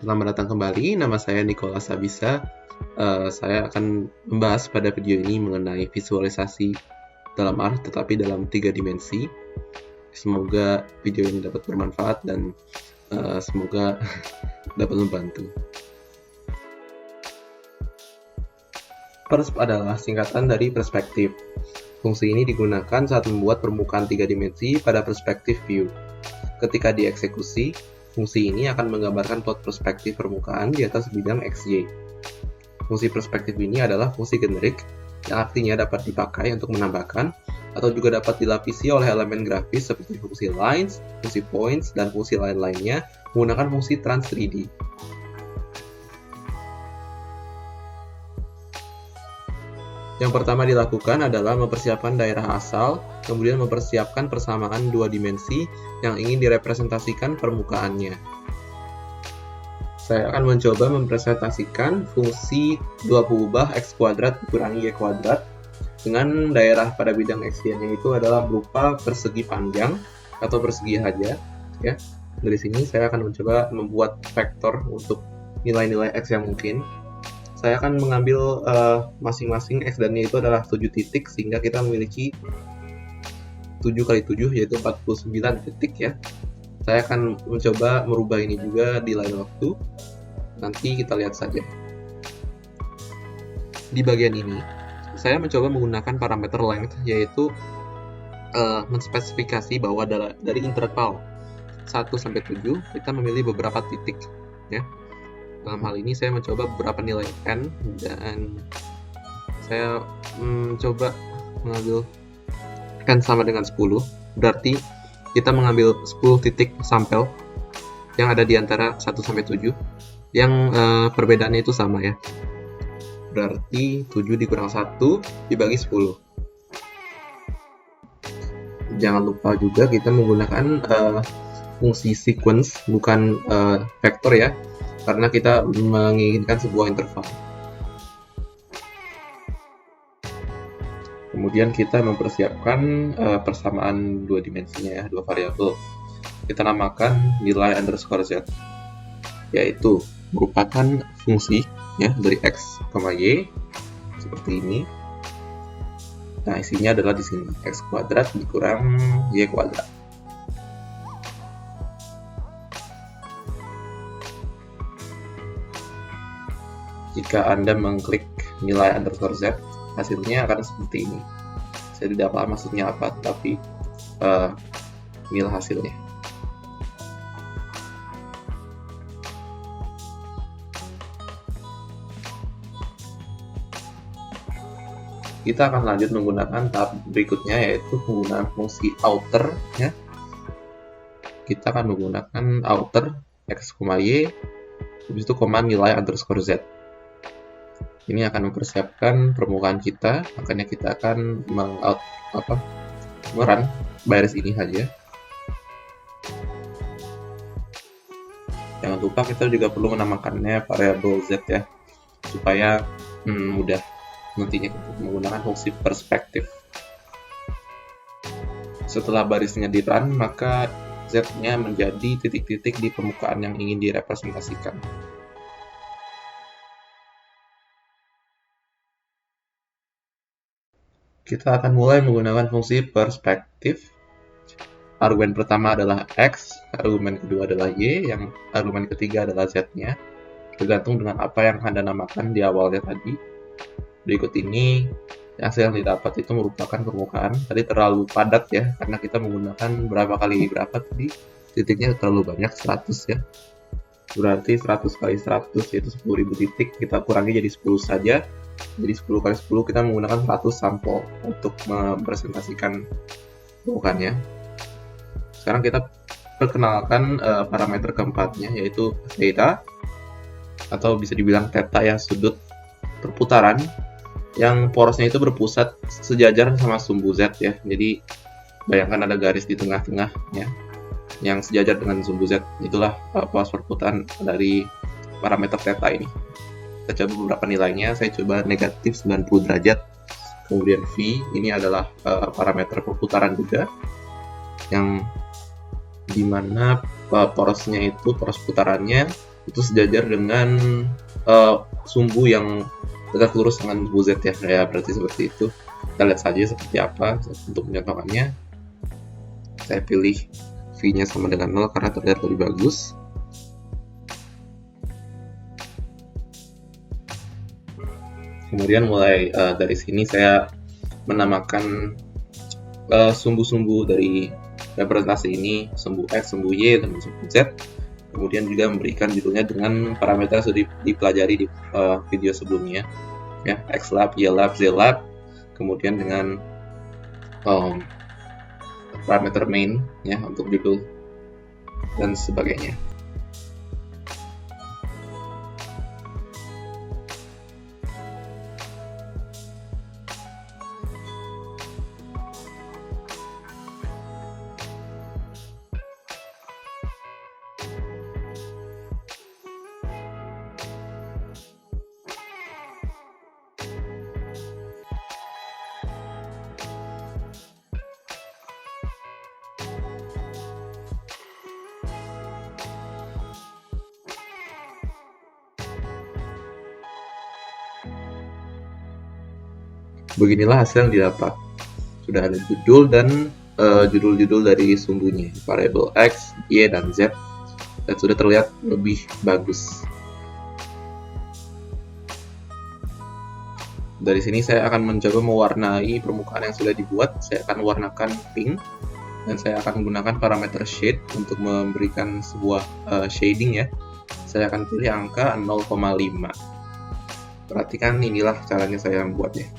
Selamat datang kembali, nama saya Nicholas Sabisa. Saya akan membahas pada video ini mengenai visualisasi dalam art tetapi dalam 3 dimensi. Semoga video ini dapat bermanfaat dan semoga dapat membantu. Persp adalah singkatan dari perspektif. Fungsi ini digunakan saat membuat permukaan 3 dimensi pada perspektif view. Ketika dieksekusi, fungsi ini akan menggambarkan plot perspektif permukaan di atas bidang XY. Fungsi perspektif ini adalah fungsi generik, yang artinya dapat dipakai untuk menambahkan atau juga dapat dilapisi oleh elemen grafis seperti fungsi lines, fungsi points, dan fungsi lain-lainnya menggunakan fungsi trans 3D. Yang pertama dilakukan adalah mempersiapkan daerah asal, kemudian mempersiapkan persamaan 2 dimensi yang ingin direpresentasikan permukaannya. Saya akan mencoba mempresentasikan fungsi 2 pengubah x kuadrat dikurangi y kuadrat dengan daerah pada bidang x-nya itu adalah berupa persegi panjang atau persegi saja. Ya. Dari sini saya akan mencoba membuat vektor untuk nilai-nilai x yang mungkin. Saya akan mengambil masing-masing x dan y itu adalah 7 titik sehingga kita memiliki 7 kali 7 yaitu 49 titik ya. Saya akan mencoba merubah ini juga di lain waktu. Nanti kita lihat saja. Di bagian ini saya mencoba menggunakan parameter length yaitu menspesifikasi bahwa dari interval 1 sampai 7 kita memilih beberapa titik ya. Dalam hal ini saya mencoba beberapa nilai n dan saya mencoba mengambil n sama dengan 10. Berarti kita mengambil 10 titik sampel yang ada di antara 1 sampai 7 yang perbedaannya itu sama ya. Berarti 7 dikurang 1 dibagi 10. Jangan lupa juga kita menggunakan fungsi sequence bukan vektor ya. Karena kita menginginkan sebuah interval. Kemudian kita mempersiapkan persamaan 2 dimensinya ya, 2 variabel. Kita namakan nilai underscore z, yaitu merupakan fungsi ya dari x, y seperti ini. Nah isinya adalah di sini x kuadrat dikurang y kuadrat. Jika Anda mengklik nilai underscore z, hasilnya akan seperti ini. Saya tidak paham maksudnya apa, tapi inilah hasilnya. Kita akan lanjut menggunakan tahap berikutnya, yaitu penggunaan fungsi outer. Ya. Kita akan menggunakan outer x, y, habis itu koma nilai underscore z. Ini akan mempersiapkan permukaan kita, makanya kita akan merun baris ini saja. Jangan lupa kita juga perlu menamakannya variabel z ya, supaya mudah nantinya menggunakan fungsi perspektif. Setelah barisnya di run, maka z-nya menjadi titik-titik di permukaan yang ingin direpresentasikan. Kita akan mulai menggunakan fungsi perspektif. Argumen pertama adalah x, argumen kedua adalah y, yang argumen ketiga adalah z-nya. Tergantung dengan apa yang Anda namakan di awalnya tadi. Berikut ini hasil yang didapat itu merupakan permukaan. Tadi terlalu padat ya, karena kita menggunakan berapa kali berapa tadi. Titiknya terlalu banyak, 100 ya. Berarti 100 kali 100 yaitu 10.000 titik. Kita kurangi jadi 10 saja. Jadi 10 kali 10 kita menggunakan 100 sampel untuk mempresentasikan permukaannya. Sekarang kita perkenalkan parameter keempatnya, yaitu theta, atau bisa dibilang theta ya, sudut perputaran yang porosnya itu berpusat sejajar sama sumbu z ya. Jadi bayangkan ada garis di tengah-tengah ya, yang sejajar dengan sumbu z. Itulah poros perputaran dari parameter theta ini. Kita coba beberapa nilainya. Saya coba negatif 90 derajat. Kemudian V, ini adalah parameter perputaran juga, yang dimana poros putarannya itu sejajar dengan sumbu yang tegak lurus dengan sumbu Z ya, berarti seperti itu. Kita lihat saja seperti apa untuk mencontohkannya. Saya pilih V-nya sama dengan 0 karena terlihat lebih bagus. Kemudian mulai dari sini saya menamakan sumbu-sumbu dari representasi ini, sumbu X, sumbu Y, dan sumbu Z. Kemudian juga memberikan judulnya dengan parameter yang sudah dipelajari di video sebelumnya, ya, X lab, Y lab, Z lab. Kemudian dengan parameter main, ya, untuk judul dan sebagainya. Beginilah hasil yang didapat. Sudah ada judul dan judul-judul dari sumbunya, variabel X, Y, dan Z, dan sudah terlihat lebih bagus. Dari sini saya akan mencoba mewarnai permukaan yang sudah dibuat. Saya akan warnakan pink, dan saya akan menggunakan parameter shade untuk memberikan sebuah shading, ya. Saya akan pilih angka 0,5. Perhatikan, inilah caranya saya membuatnya.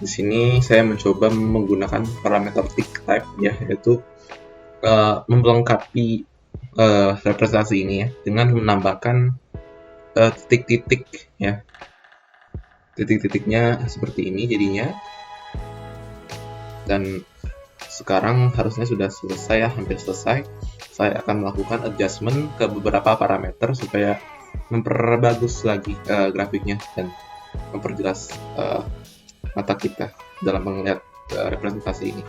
Di sini saya mencoba menggunakan parameter tick type, ya, yaitu melengkapi representasi ini, ya, dengan menambahkan titik-titik, ya. Titik-titiknya seperti ini jadinya. Dan sekarang harusnya sudah selesai, ya, hampir selesai. Saya akan melakukan adjustment ke beberapa parameter supaya memperbagus lagi grafiknya dan memperjelas mata kita dalam melihat representasi ini.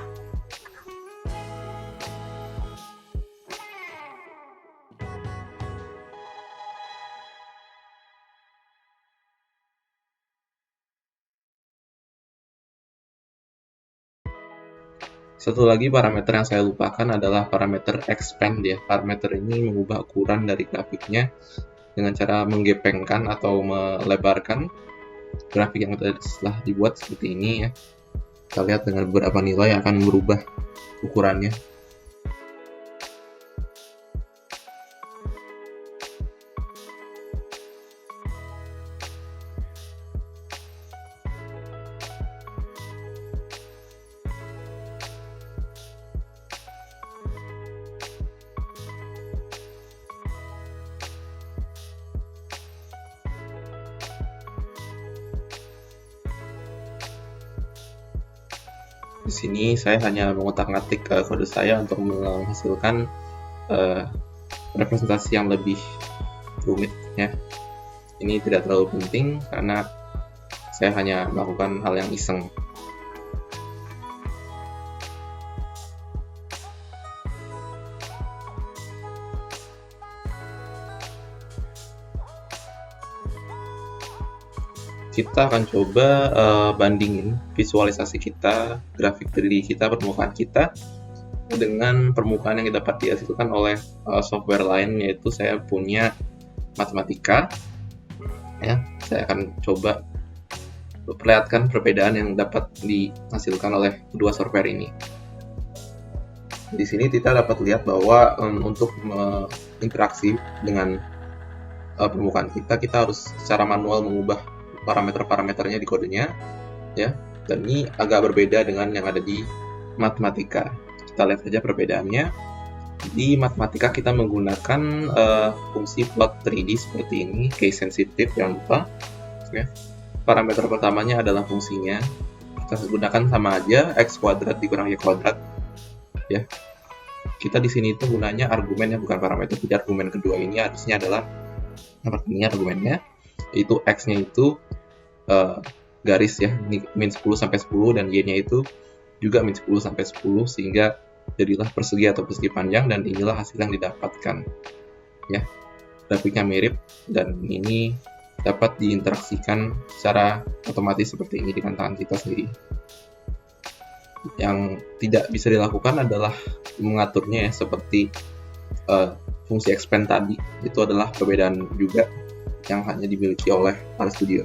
Satu lagi parameter yang saya lupakan adalah parameter expand, ya. Parameter ini mengubah ukuran dari grafiknya dengan cara menggepengkan atau melebarkan grafik yang telah dibuat seperti ini, ya. Kita lihat dengan beberapa nilai akan berubah ukurannya. Di sini saya hanya mengotak-ngatik kode saya untuk menghasilkan representasi yang lebih rumit, ya. Ini tidak terlalu penting karena saya hanya melakukan hal yang iseng. Kita akan coba bandingin visualisasi kita, grafik 3D kita, permukaan kita dengan permukaan yang dapat dihasilkan oleh software lain, yaitu saya punya Mathematica, ya. Saya akan coba perlihatkan perbedaan yang dapat dihasilkan oleh kedua software ini. Di sini kita dapat lihat bahwa untuk interaksi dengan permukaan kita harus secara manual mengubah parameter-parameternya di kodenya, ya. Dan ini agak berbeda dengan yang ada di Mathematica. Kita lihat saja perbedaannya. Di Mathematica kita menggunakan fungsi plot 3D seperti ini, case sensitive, jangan lupa, ya. Parameter pertamanya adalah fungsinya. Kita gunakan sama aja, x kuadrat dikurang y kuadrat, ya. Kita di sini itu gunanya argumen, yang bukan parameter. Jadi argumen kedua ini harusnya adalah, ini argumennya, yaitu x-nya itu garis ya, min 10 sampai 10, dan y-nya itu juga min 10 sampai 10, sehingga jadilah persegi atau persegi panjang, dan inilah hasil yang didapatkan ya. Grafiknya mirip, dan ini dapat diinteraksikan secara otomatis seperti ini dengan tangan kita sendiri. Yang tidak bisa dilakukan adalah mengaturnya ya, seperti fungsi expand tadi. Itu adalah perbedaan juga yang hanya dimiliki oleh RStudio.